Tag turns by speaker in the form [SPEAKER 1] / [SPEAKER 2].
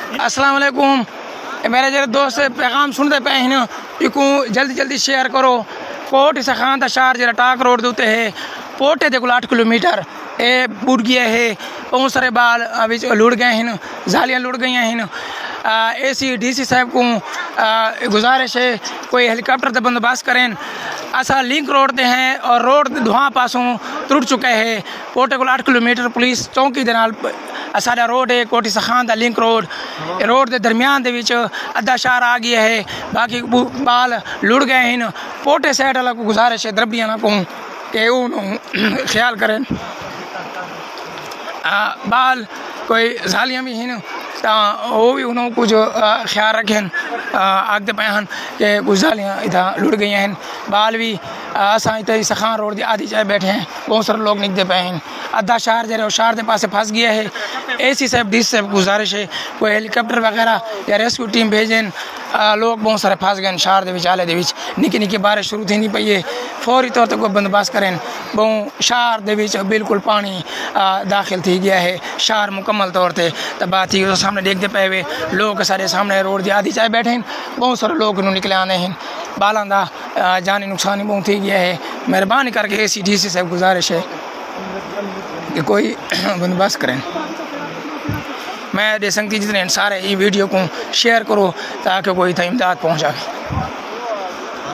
[SPEAKER 1] अस्सलाम वालेकुम। मेरे जरे दोस्त पैगाम सुनते पे हैं इको जल्दी जल्दी शेयर करो। कोट सखान शहर जरा टाक रोड देते है पोटे देखो 8 किलोमीटर ए बुड़ गया है। बहुत सारे बाल अभी लुट गए हैं, जालियाँ लुट गई हैं। AC DC साहब को गुजारिश है कोई हेलीकॉप्टर का बंदोबस्त करें। असा लिंक रोड ते हैं और रोड धुआं पासों टुट चुका है। पोटे को 8 किलोमीटर पुलिस चौकी दे नाल सारा रोड है कोटी सखान दा लिंक रोड के दरमियान दे विच अद्धा शहर आ गया है। बाकी बाल लुट गए हैं। पोटे साइड वाला को गुजारिश है दरबिया ना को कि ख्याल करें। बाल कोई जालियाँ भी हैं वो भी उन्होंने कुछ ख्याल रखें। आगते पे हैं कि कुछ जालियाँ इधर लुट गई हैं। बाल भी असा इतना सखान रोड की आधी चाय बैठे हैं। बहुत सारे लोग निकलते पे हैं। अद्धा शहर जरा शहर के पास फंस गया है। AC साहब DC साहब गुजारिश है कोई हेलीकॉप्टर वगैरह या रेस्क्यू टीम भेजें। लोग बहुत सारे फंस गए शहर के आले निकी निकी बारिश शुरू थी नहीं पई है। फौरी तौर पर कोई बंदोबस्त करें। बहुत शहर के बिल्कुल पानी दाखिल थी गया है। शहर मुकम्मल तौर पर तबाह थी। सामने देखते पे हुए लोग सारे सामने रोड की आधी चाय बैठे हैं। बहुत सारे लोग निकले आने हैं। बालों का जानी नुकसान बहुत थी गया है। मेहरबानी करके AC DC साहब गुजारिश है कि कोई बंदोबस्त करें। मैं दे सकती जितने सारे ये वीडियो को शेयर करो ताकि कोई इमदाद पहुँचा।